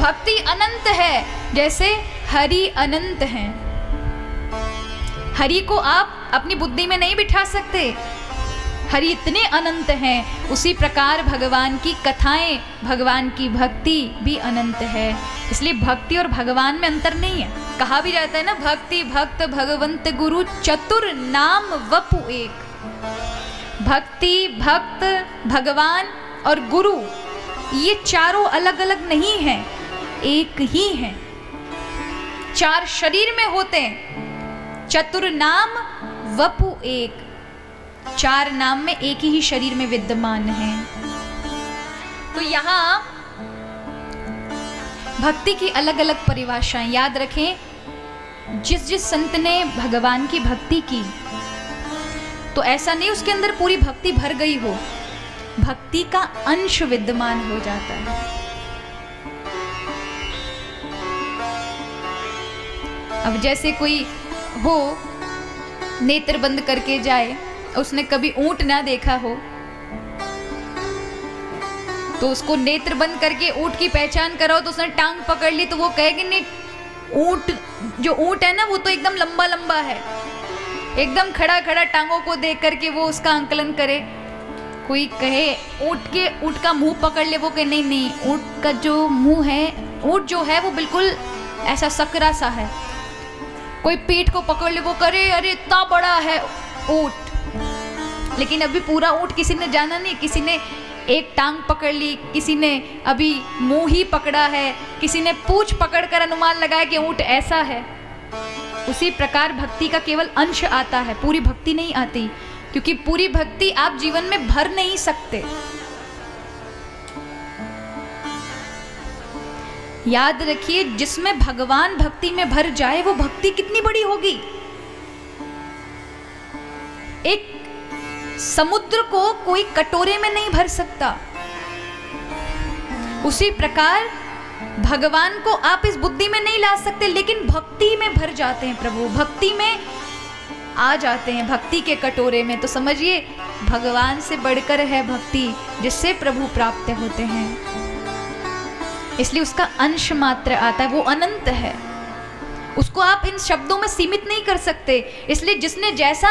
भक्ति अनंत है, जैसे हरि अनंत हैं। हरि को आप अपनी बुद्धि में नहीं बिठा सकते, हरि इतने अनंत हैं। उसी प्रकार भगवान की कथाएं, भगवान की भक्ति भी अनंत है। इसलिए भक्ति और भगवान में अंतर नहीं है। कहा भी जाता है ना, भक्ति भक्त भगवंत गुरु चतुर नाम वपु एक। भक्ति भक्त भगवान और गुरु ये चारों अलग अलग नहीं हैं, एक ही हैं। चार शरीर में होते हैं। चतुर नाम वपु एक, चार नाम में एक ही शरीर में विद्यमान है। तो यहाँ भक्ति की अलग अलग परिभाषाएं याद रखें। जिस जिस संत ने भगवान की भक्ति की, तो ऐसा नहीं उसके अंदर पूरी भक्ति भर गई हो, भक्ति का अंश विद्यमान हो जाता है। अब जैसे कोई हो नेत्र बंद करके जाए, उसने कभी ऊंट ना देखा हो, तो उसको नेत्र बंद करके ऊंट की पहचान कराओ तो उसने टांग पकड़ ली, तो वो कहेगी नहीं, ऊंट जो ऊंट है ना वो तो एकदम लंबा लंबा है, एकदम खड़ा खड़ा टांगों को देख करके वो उसका आंकलन करे। कोई कहे ऊंट का मुंह पकड़ ले, वो कहे नहीं नहीं, ऊंट का जो मुंह है, ऊंट जो है वो बिल्कुल ऐसा सकरा सा है। कोई पीठ को पकड़ ले, वो करे अरे इतना बड़ा है ऊंट। लेकिन अभी पूरा ऊंट किसी ने जाना नहीं, किसी ने एक टांग पकड़ ली, किसी ने अभी मुंह ही पकड़ा है, किसी ने पूंछ पकड़कर अनुमान लगाया कि ऊंट ऐसा है। उसी प्रकार भक्ति का केवल अंश आता है, पूरी भक्ति नहीं आती, क्योंकि पूरी भक्ति आप जीवन में भर नहीं सकते। याद रखिए, जिसमें भगवान भक्ति में भर जाए वो भक्ति कितनी बड़ी होगी। एक समुद्र को कोई कटोरे में नहीं भर सकता, उसी प्रकार भगवान को आप इस बुद्धि में नहीं ला सकते, लेकिन भक्ति में भर जाते हैं। प्रभु भक्ति में आ जाते हैं, भक्ति के कटोरे में। तो समझिए भगवान से बढ़कर है भक्ति, जिससे प्रभु प्राप्त होते हैं। इसलिए उसका अंश मात्र आता है, वो अनंत है, उसको आप इन शब्दों में सीमित नहीं कर सकते। इसलिए जिसने जैसा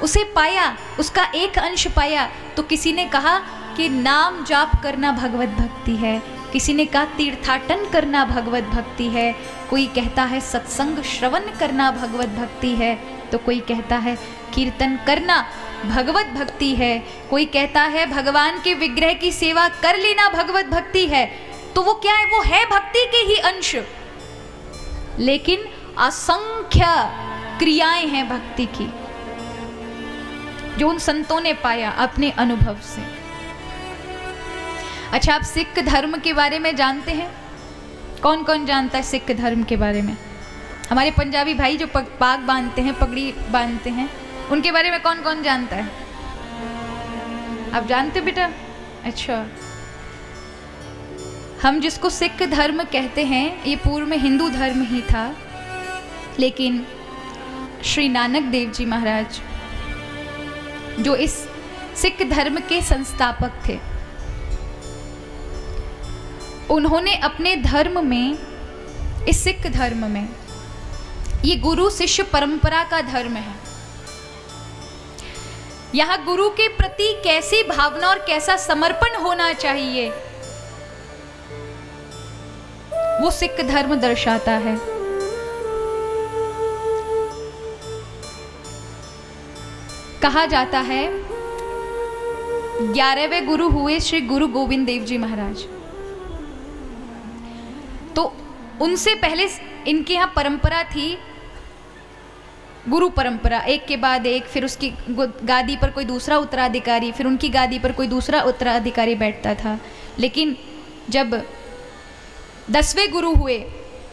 उसे पाया, उसका एक अंश पाया। तो किसी ने कहा कि नाम जाप करना भगवत भक्ति है, किसी ने कहा तीर्थाटन करना भगवत भक्ति है, कोई कहता है सत्संग श्रवण करना भगवत भक्ति है, तो कोई कहता है कीर्तन करना भगवत भक्ति है, कोई कहता है भगवान के विग्रह की सेवा कर लेना भगवत भक्ति है। तो वो क्या है? वो है भक्ति के ही अंश, लेकिन असंख्य क्रियाएं हैं भक्ति की, जो उन संतों ने पाया अपने अनुभव से। अच्छा, आप सिख धर्म के बारे में जानते हैं? कौन कौन जानता है सिख धर्म के बारे में? हमारे पंजाबी भाई जो पाग बांधते हैं, पगड़ी बांधते हैं, उनके बारे में कौन कौन जानता है? आप जानते बेटा? अच्छा, हम जिसको सिख धर्म कहते हैं, ये पूर्व में हिंदू धर्म ही था, लेकिन श्री नानक देव जी महाराज जो इस सिख धर्म के संस्थापक थे, उन्होंने अपने धर्म में, इस सिख धर्म में, ये गुरु शिष्य परंपरा का धर्म है। यहाँ गुरु के प्रति कैसी भावना और कैसा समर्पण होना चाहिए, वो सिख धर्म दर्शाता है। कहा जाता है 11वें गुरु हुए श्री गुरु गोविंद देव जी महाराज। तो उनसे पहले इनके यहाँ परंपरा थी, गुरु परंपरा, एक के बाद एक, फिर उसकी गादी पर कोई दूसरा उत्तराधिकारी, फिर उनकी गादी पर कोई दूसरा उत्तराधिकारी बैठता था। लेकिन जब 10वें गुरु हुए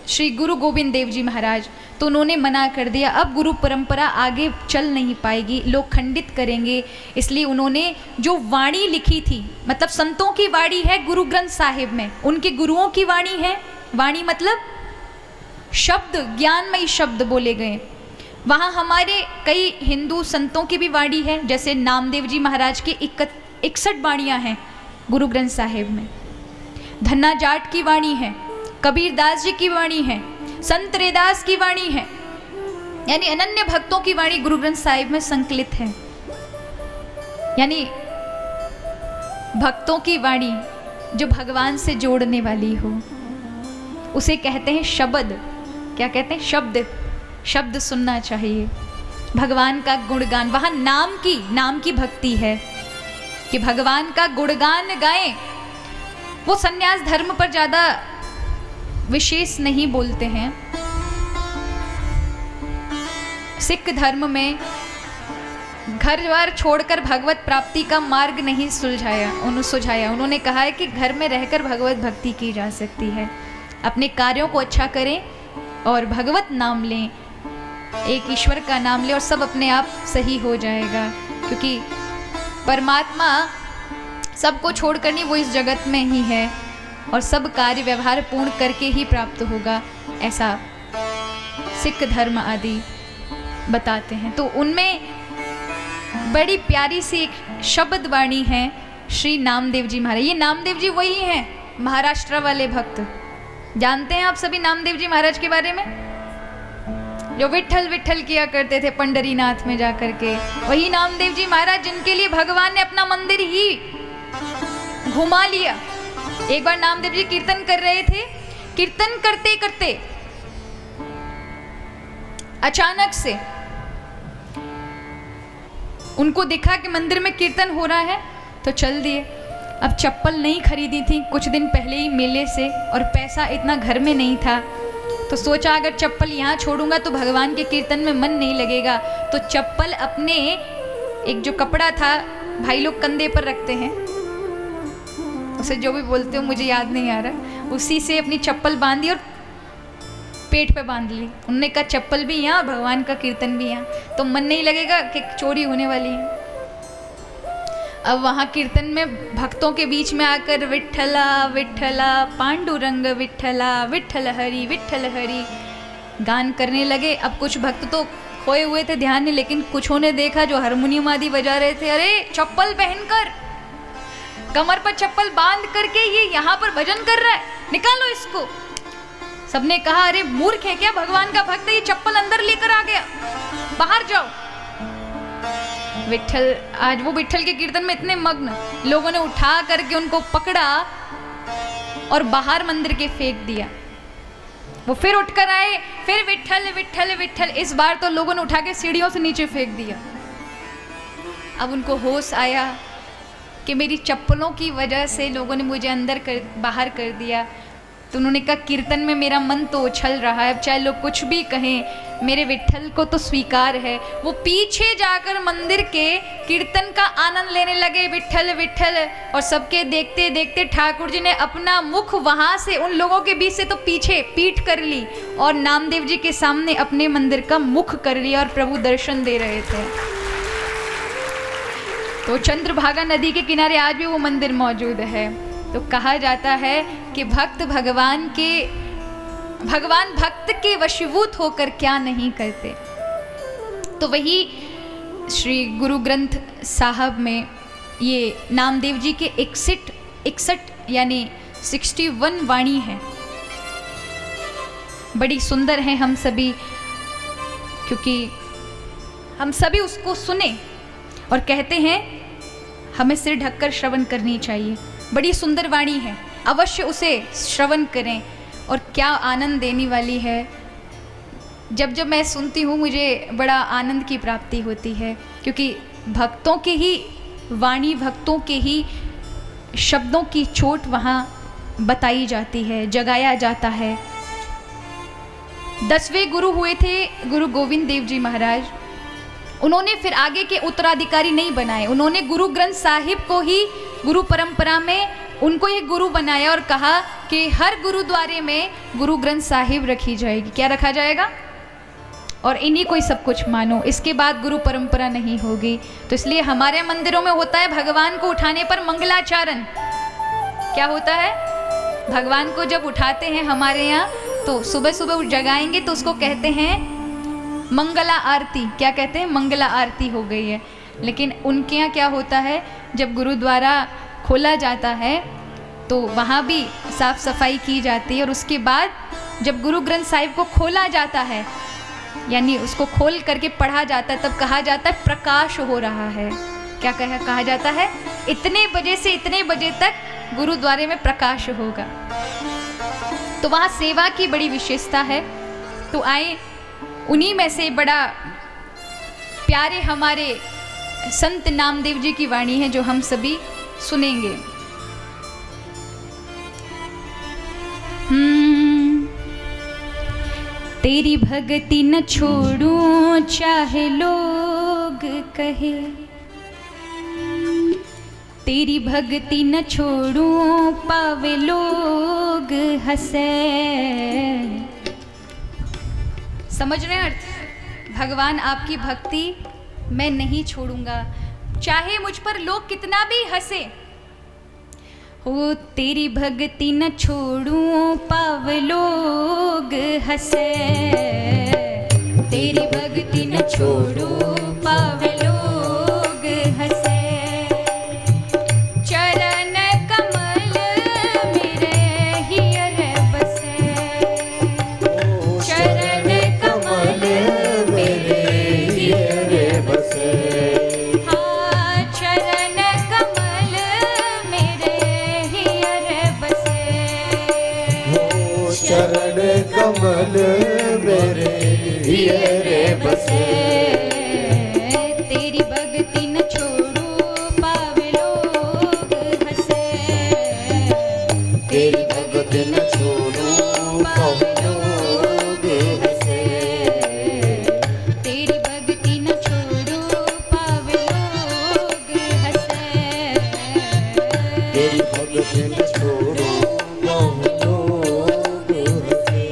श्री गुरु गोविंद देव जी महाराज, तो उन्होंने मना कर दिया, अब गुरु परंपरा आगे चल नहीं पाएगी, लोग खंडित करेंगे। इसलिए उन्होंने जो वाणी लिखी थी, मतलब संतों की वाणी है गुरु ग्रंथ साहिब में, उनके गुरुओं की वाणी है, वाणी मतलब शब्द, ज्ञानमयी शब्द बोले गए। वहाँ हमारे कई हिंदू संतों की भी वाणी है, जैसे नामदेव जी महाराज की 61 वाणियाँ हैं गुरु ग्रंथ साहिब में। धन्ना जाट की वाणी है, कबीरदास जी की वाणी है, संत रैदास की वाणी है, यानी अनन्य भक्तों की वाणी गुरु ग्रंथ साहिब में संकलित है। यानी भक्तों की वाणी जो भगवान से जोड़ने वाली हो, उसे कहते हैं शब्द। क्या कहते हैं? शब्द। शब्द सुनना चाहिए, भगवान का गुणगान। वहां नाम की भक्ति है कि भगवान का गुणगान गाएं। वो संन्यास धर्म पर ज्यादा विशेष नहीं बोलते हैं। सिख धर्म में घर द्वार छोड़कर भगवत प्राप्ति का मार्ग नहीं सुझाया। उन्होंने कहा है कि घर में रहकर भगवत भक्ति की जा सकती है। अपने कार्यों को अच्छा करें और भगवत नाम लें, एक ईश्वर का नाम लें और सब अपने आप सही हो जाएगा। क्योंकि परमात्मा सबको छोड़कर नहीं, वो इस जगत में ही है और सब कार्य व्यवहार पूर्ण करके ही प्राप्त होगा, ऐसा सिख धर्म आदि बताते हैं। तो उनमें बड़ी प्यारी सी एक शब्द वाणी है श्री नामदेव जी महाराज। ये नामदेव जी वही हैं महाराष्ट्र वाले भक्त। जानते हैं आप सभी नामदेव जी महाराज के बारे में, जो विट्ठल विट्ठल किया करते थे पंडरीनाथ में जाकर के। वही नामदेव जी महाराज जिनके लिए भगवान ने अपना मंदिर ही घुमा लिया। एक बार नामदेव जी कीर्तन कर रहे थे, कीर्तन करते करते अचानक से उनको दिखा कि मंदिर में कीर्तन हो रहा है, तो चल दिए। अब चप्पल नहीं खरीदी थी कुछ दिन पहले ही मेले से, और पैसा इतना घर में नहीं था, तो सोचा अगर चप्पल यहाँ छोड़ूंगा तो भगवान के कीर्तन में मन नहीं लगेगा। तो चप्पल अपने एक जो कपड़ा था, भाई लोग कंधे पर रखते हैं, उसे जो भी बोलते हो मुझे याद नहीं आ रहा, उसी से अपनी चप्पल बांधी और पेट पे बांध ली। उन्होंने कहा चप्पल भी यहाँ और भगवान का कीर्तन भी यहाँ, तो मन नहीं लगेगा कि चोरी होने वाली है। अब वहाँ कीर्तन में भक्तों के बीच में आकर विट्ठला विट्ठला पांडुरंग विट्ठला विट्ठल हरि गान करने लगे। अब कुछ भक्त तो खोए हुए थे, ध्यान नहीं, लेकिन कुछों ने देखा जो हारमोनियम आदि बजा रहे थे, अरे चप्पल पहनकर, कमर पर चप्पल बांध करके ये यहाँ पर भजन कर रहा है, निकालो इसको। सबने कहा अरे मूर्ख है क्या, भगवान का भक्त, ये चप्पल अंदर लेकर आ गया, बाहर जाओ। विट्ठल, आज वो विट्ठल के कीर्तन में इतने मग्न, लोगों ने उठा करके उनको पकड़ा और बाहर मंदिर के फेंक दिया। वो फिर उठकर आए, फिर विट्ठल विट्ठल विट्ठल, इस बार तो लोगों ने उठा के सीढ़ियों से नीचे फेंक दिया। अब उनको होश आया कि मेरी चप्पलों की वजह से लोगों ने मुझे बाहर कर दिया। तो उन्होंने कहा कीर्तन में मेरा मन तो उछल रहा है, अब चाहे लोग कुछ भी कहें, मेरे विट्ठल को तो स्वीकार है। वो पीछे जाकर मंदिर के कीर्तन का आनंद लेने लगे, विट्ठल विट्ठल, और सबके देखते देखते ठाकुर जी ने अपना मुख वहां से उन लोगों के बीच से तो पीछे पीठ कर ली और नामदेव जी के सामने अपने मंदिर का मुख कर लिया और प्रभु दर्शन दे रहे थे। तो चंद्रभागा नदी के किनारे आज भी वो मंदिर मौजूद है। तो कहा जाता है कि भगवान भक्त के वशीभूत होकर क्या नहीं करते। तो वही श्री गुरु ग्रंथ साहब में ये नामदेव जी के 61 यानी 61 वाणी है, बड़ी सुंदर है। हम सभी, क्योंकि हम सभी उसको सुने और कहते हैं हमें सिर ढककर श्रवण करनी चाहिए। बड़ी सुंदर वाणी है, अवश्य उसे श्रवण करें और क्या आनंद देने वाली है। जब जब मैं सुनती हूँ मुझे बड़ा आनंद की प्राप्ति होती है, क्योंकि भक्तों के ही वाणी, भक्तों के ही शब्दों की चोट वहाँ बताई जाती है, जगाया जाता है। 10वें गुरु हुए थे गुरु गोविंद देव जी महाराज। उन्होंने फिर आगे के उत्तराधिकारी नहीं बनाए, उन्होंने गुरु ग्रंथ साहिब को ही गुरु परंपरा में उनको एक गुरु बनाया और कहा कि हर गुरुद्वारे में गुरु ग्रंथ साहिब रखी जाएगी। क्या रखा जाएगा? और इन्हीं को ही सब कुछ मानो, इसके बाद गुरु परंपरा नहीं होगी। तो इसलिए हमारे मंदिरों में होता है भगवान को उठाने पर मंगलाचरण। क्या होता है? भगवान को जब उठाते हैं हमारे यहाँ, तो सुबह सुबह जगाएंगे तो उसको कहते हैं मंगला आरती। क्या कहते हैं? मंगला आरती हो गई है। लेकिन उनके यहाँ क्या होता है, जब गुरुद्वारा खोला जाता है तो वहाँ भी साफ सफाई की जाती है। और उसके बाद जब गुरु ग्रंथ साहिब को खोला जाता है, यानी उसको खोल करके पढ़ा जाता है, तब कहा जाता है प्रकाश हो रहा है। क्या कहा जाता है? इतने बजे से इतने बजे तक गुरुद्वारे में प्रकाश होगा। तो वहाँ सेवा की बड़ी विशेषता है। तो आए उन्हीं में से बड़ा प्यारे हमारे संत नामदेव जी की वाणी है जो हम सभी सुनेंगे। तेरी भक्ति न छोड़ूं चाहे लोग कहे, तेरी भक्ति न छोड़ूं पावे लोग हंसे। समझ रहे हैं अर्थ? भगवान आपकी भक्ति मैं नहीं छोड़ूंगा, चाहे मुझ पर लोग कितना भी हंसे। हो तेरी भक्ति न छोड़ूं पावे लोग हंसे, तेरी भक्ति न छोड़ूं पावे लोग हंसे। चरण कमल मेरे हियर बसे, चरण कमल मेरे हियर बसे। हाँ चरण कमल मेरे हियर बसे, चरण कमल मेरे हियर बसे। तेरी भक्ति न छोड़ूं पावे लोग हंसे, तेरी भक्ति न छोड़ूं पावे लोग हंसे, तेरी भक्ति न छोड़ूं पावे लोग हंसे, तेरी भक्ति न छोड़ूं पावे लोग हंसे।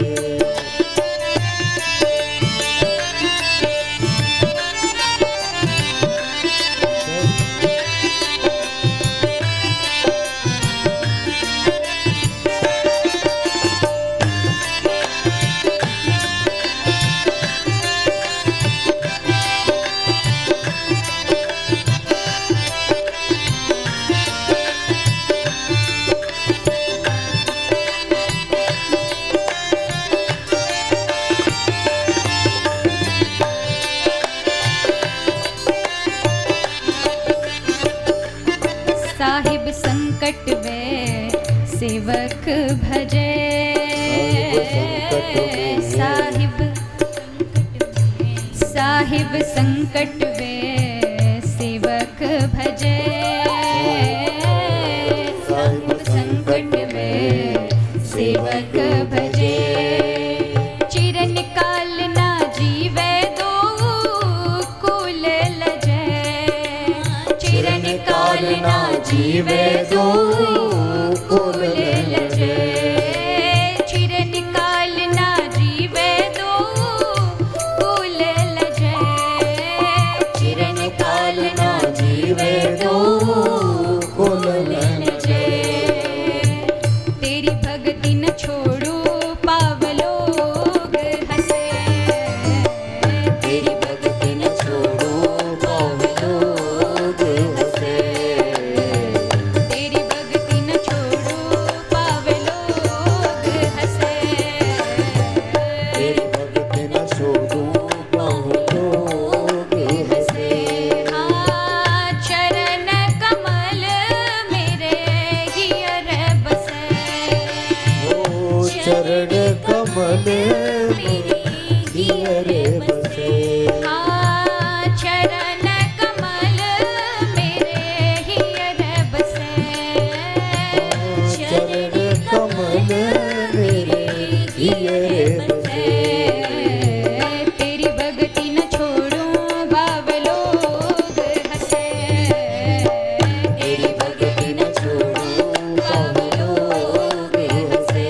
साहिब संकट वे सेवक भजे, साहिब साहिब संकट वे सेवक भजे, साहिब संकट वे सेवक भजे। चिरन काल ना जीवे दो कुल लजे, चिरन काल ना जीवे दो कुल लजे, चिरन काल ना जीवे दो कुल लजे, चिरन काल ना जीवे दो कुल लजे। तेरी भक्ति न छोड़ू पाव लोग हंसे, तेरी भक्ति न छोड़ूं पावे लोग हंसे, तेरी भक्ति न छोड़ू पाव लोग हंसे, तेरी भक्ति न छोड़ूं पावे लोग हंसे। हाँ चरण कमल मेरे हियर बसे, ओ चरण कमल मेरे हियर बसे। हाँ चरण कमल मेरे हियर बसे, चरण कमल मेरे हियर बसे। तेरी भक्ति न छोड़ूं भाव लोग हंसे, तेरी भक्ति न छोड़ूं पावे लोग हंसे,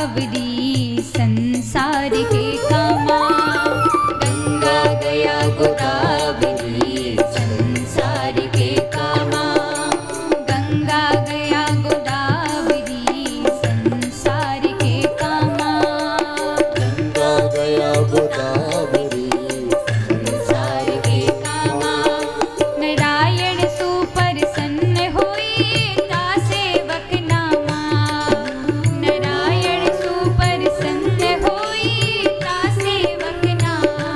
गोदावरी संसार के कामा। गंगा गया गोदावरी संसार के कामा। गंगा गया गोदावरी संसार के कामा। गंगा गया गोदावरी संसार के कामा। नारायण सुप्रसन्न होई ता सेवक नामा। नारायण सुप्रसन्न होई ता सेवक नामा।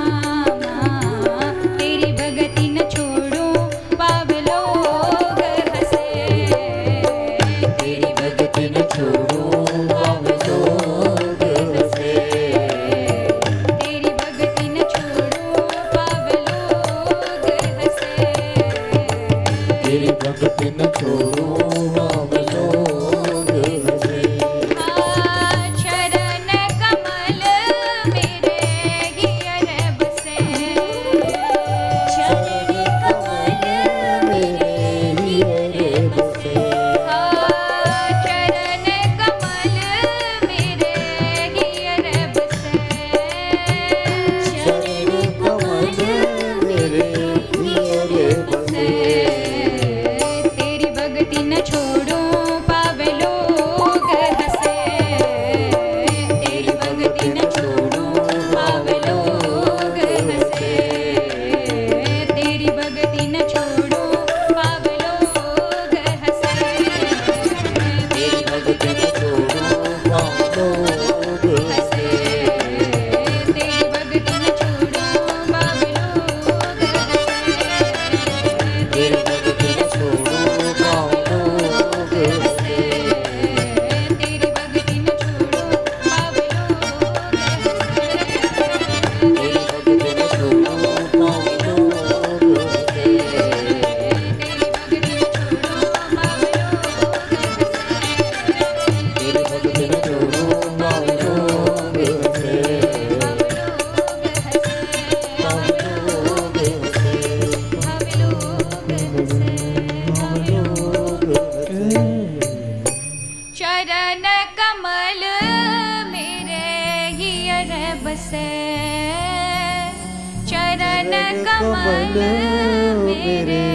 तेरी भगति न छोड़ो पाव लोग हंसे। तेरी भगति न छोड़ो हम लोग हंसे। तेरी भगति न छोड़ो पाव लोग हंसे। तेरी भगति न छोड़ो हम लोग हंसे। चरण कमल मेरे गियर बसे। चरण कमल मेरे हियर बसे। चरण कमल मेरे गियर बसे। चरण कमल मेरे हियर बसे। तेरी भगति न छोड़ो पाव लोग हंसे। तेरी भगति न छोड़ो पाव लोग हंसे। तेरी भगति न छोड़ो पाव लोग हंसे। तेरी भगति न छोड़ो हम लोग हंसे। तेरी भगति न छोड़ो पाव लोग हंसे। तेरी भगति न छोड़ो हम लोग हंसे। तेरी भगति न छोड़ो पाव लोग हंसे। तेरी भगति न छोड़ो हम लोग हंसे। तेरी भगति न छोड़ो पाव लोग हंसे। तेरी भगति न छोड़ो हम लोग हंसे। हम लोग हंसे। हम लोग हंसे। चरण कमल मेरे हियर बसे। चरण कमल मेरे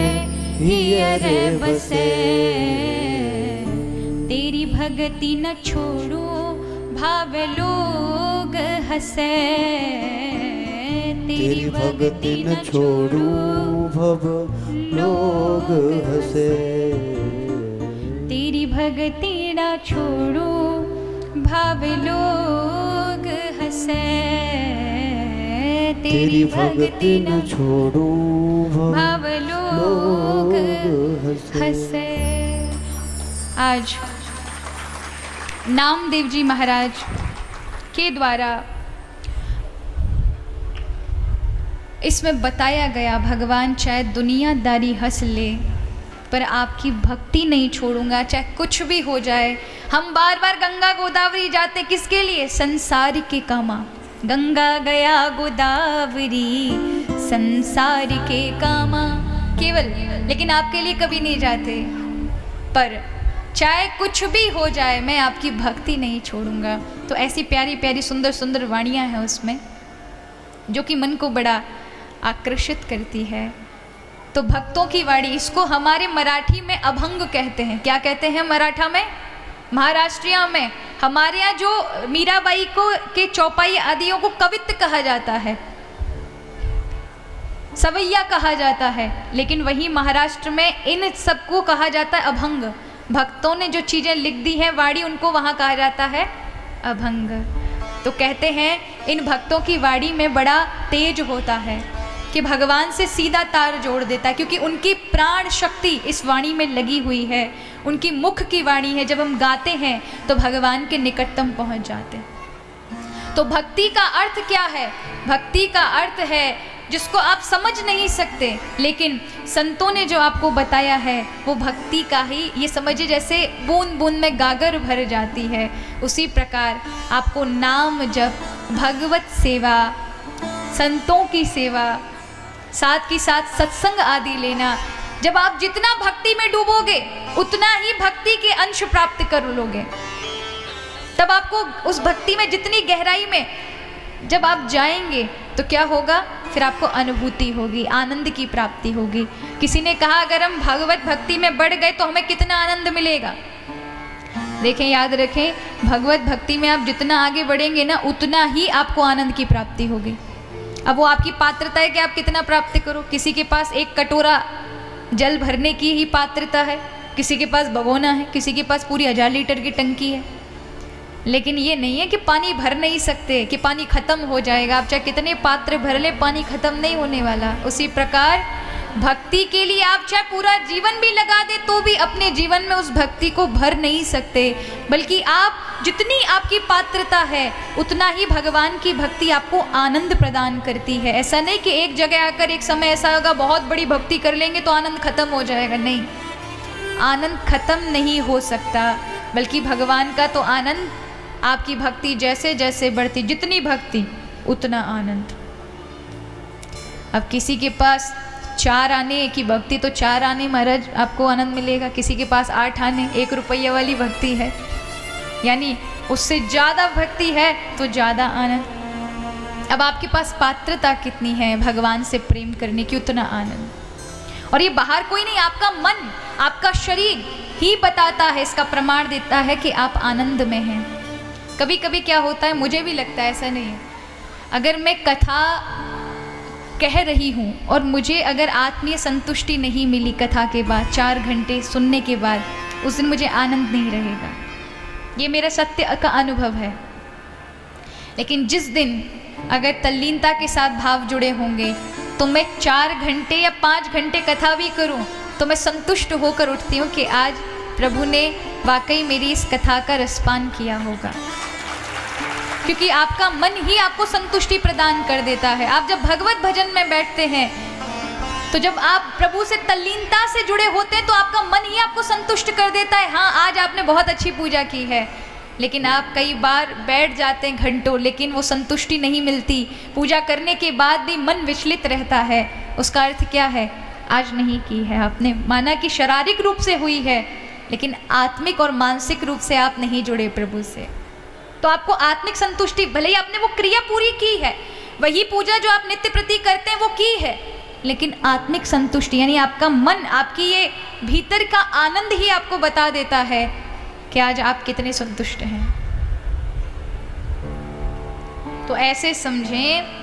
हियर बसे। तेरी भगति न छोड़ो भाव लोग हंसे। तेरी भगति न छोड़ो भव लोग हंसे। तेरी भगति न छोड़ो भाव लोग हंसे। तेरी भगति न छोड़ो भाव लोग हंसे। हंसे। आज नामदेव जी महाराज के द्वारा इसमें बताया गया, भगवान चाहे दुनियादारी हंस ले पर आपकी भक्ति नहीं छोड़ूंगा, चाहे कुछ भी हो जाए। हम बार बार गंगा गोदावरी जाते किसके लिए? संसार के कामा। गंगा गया गोदावरी संसार के कामा, केवल, लेकिन आपके लिए कभी नहीं जाते। पर चाहे कुछ भी हो जाए मैं आपकी भक्ति नहीं छोड़ूंगा। तो ऐसी प्यारी प्यारी सुंदर सुंदर वाणियाँ हैं उसमें जो कि मन को बड़ा आकर्षित करती है। तो भक्तों की वाणी, इसको हमारे मराठी में अभंग कहते हैं। क्या कहते हैं मराठा में? महाराष्ट्रिया में। हमारे यहाँ जो मीराबाई को के चौपाई आदियों को कवित्त कहा जाता है, सवैया कहा जाता है, लेकिन वहीं महाराष्ट्र में इन सबको कहा जाता है अभंग। भक्तों ने जो चीज़ें लिख दी हैं वाणी, उनको वहाँ कहा जाता है अभंग। तो कहते हैं इन भक्तों की वाणी में बड़ा तेज होता है कि भगवान से सीधा तार जोड़ देता है, क्योंकि उनकी प्राण शक्ति इस वाणी में लगी हुई है। उनकी मुख की वाणी है, जब हम गाते हैं तो भगवान के निकटतम पहुंच जाते हैं। तो भक्ति का अर्थ क्या है? भक्ति का अर्थ है जिसको आप समझ नहीं सकते, लेकिन संतों ने जो आपको बताया है वो भक्ति का ही, ये समझिए जैसे बूंद बूंद में गागर भर जाती है, उसी प्रकार आपको नाम जप, भगवत सेवा, संतों की सेवा, साथ ही साथ सत्संग आदि लेना। जब आप जितना भक्ति में डूबोगे उतना ही भक्ति के अंश प्राप्त कर लोगे। तब आपको उस भक्ति में जितनी गहराई में जब आप जाएंगे तो क्या होगा, फिर आपको अनुभूति होगी, आनंद की प्राप्ति होगी। किसी ने कहा अगर हम भगवत भक्ति में बढ़ गए तो हमें कितना आनंद मिलेगा। देखें, याद रखें, भगवत भक्ति में आप जितना आगे बढ़ेंगे ना, उतना ही आपको आनंद की प्राप्ति होगी। अब वो आपकी पात्रता है कि आप कितना प्राप्त करो। किसी के पास एक कटोरा जल भरने की ही पात्रता है, किसी के पास भगोना है, किसी के पास पूरी 1000 लीटर की टंकी है। लेकिन ये नहीं है कि पानी भर नहीं सकते, कि पानी खत्म हो जाएगा। आप चाहे कितने पात्र भर ले, पानी खत्म नहीं होने वाला। उसी प्रकार भक्ति के लिए आप चाहे पूरा जीवन भी लगा दे तो भी अपने जीवन में उस भक्ति को भर नहीं सकते, बल्कि आप जितनी आपकी पात्रता है उतना ही भगवान की भक्ति आपको आनंद प्रदान करती है। ऐसा नहीं कि एक जगह आकर एक समय ऐसा होगा बहुत बड़ी भक्ति कर लेंगे तो आनंद खत्म हो जाएगा। नहीं, आनंद खत्म नहीं हो सकता, बल्कि भगवान का तो आनंद, आपकी भक्ति जैसे जैसे बढ़ती, जितनी भक्ति उतना आनंद। अब किसी के पास 4 आने की भक्ति तो 4 आने महाराज आपको आनंद मिलेगा, किसी के पास 8 आने 1 रुपये वाली भक्ति है, यानी उससे ज़्यादा भक्ति है तो ज़्यादा आनंद। अब आपके पास पात्रता कितनी है भगवान से प्रेम करने की, उतना आनंद। और ये बाहर कोई नहीं, आपका मन, आपका शरीर ही बताता है, इसका प्रमाण देता है कि आप आनंद में हैं। कभी कभी क्या होता है, मुझे भी लगता है, ऐसा नहीं है, अगर मैं कथा कह रही हूँ और मुझे अगर आत्मीय संतुष्टि नहीं मिली कथा के बाद, 4 घंटे सुनने के बाद, उस दिन मुझे आनंद नहीं रहेगा। ये मेरा सत्य का अनुभव है। लेकिन जिस दिन अगर तल्लीनता के साथ भाव जुड़े होंगे तो मैं 4 घंटे या 5 घंटे कथा भी करूँ तो मैं संतुष्ट होकर उठती हूँ कि आज प्रभु ने वाकई मेरी इस कथा का रसपान किया होगा, क्योंकि आपका मन ही आपको संतुष्टि प्रदान कर देता है। आप जब भगवत भजन में बैठते हैं तो जब आप प्रभु से तल्लीनता से जुड़े होते हैं तो आपका मन ही आपको संतुष्ट कर देता है। हाँ, आज आपने बहुत अच्छी पूजा की है, लेकिन आप कई बार बैठ जाते हैं घंटों, लेकिन वो संतुष्टि नहीं मिलती। पूजा करने के बाद भी मन विचलित रहता है। उसका अर्थ क्या है, आज नहीं की है आपने, माना कि शारीरिक रूप से हुई है, लेकिन आत्मिक और मानसिक रूप से आप नहीं जुड़े प्रभु से। तो आपको आत्मिक संतुष्टि, भले ही आपने वो क्रिया पूरी की है, वही पूजा जो आप नित्य प्रति करते हैं वो की है, लेकिन आत्मिक संतुष्टि यानी आपका मन, आपकी ये भीतर का आनंद ही आपको बता देता है कि आज आप कितने संतुष्ट हैं। तो ऐसे समझें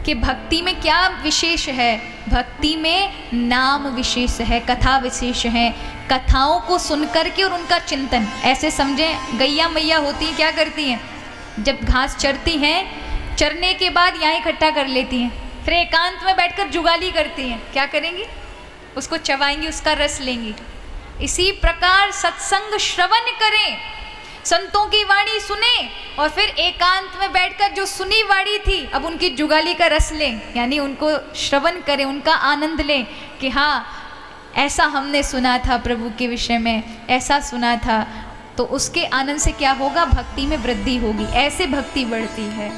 कि भक्ति में क्या विशेष है, भक्ति में नाम विशेष है, कथा विशेष है। कथाओं को सुनकर के और उनका चिंतन, ऐसे समझें गैया मैया होती हैं, क्या करती हैं, जब घास चरती हैं, चरने के बाद यहाँ इकट्ठा कर लेती हैं, फिर एकांत में बैठकर जुगाली करती हैं। क्या करेंगी, उसको चबाएंगी, उसका रस लेंगी। इसी प्रकार सत्संग श्रवण करें, संतों की वाणी सुने और फिर एकांत में बैठकर जो सुनी वाणी थी अब उनकी जुगाली का रस लें, यानी उनको श्रवण करें, उनका आनंद लें कि हाँ ऐसा हमने सुना था प्रभु के विषय में, ऐसा सुना था। तो उसके आनंद से क्या होगा, भक्ति में वृद्धि होगी। ऐसे भक्ति बढ़ती है।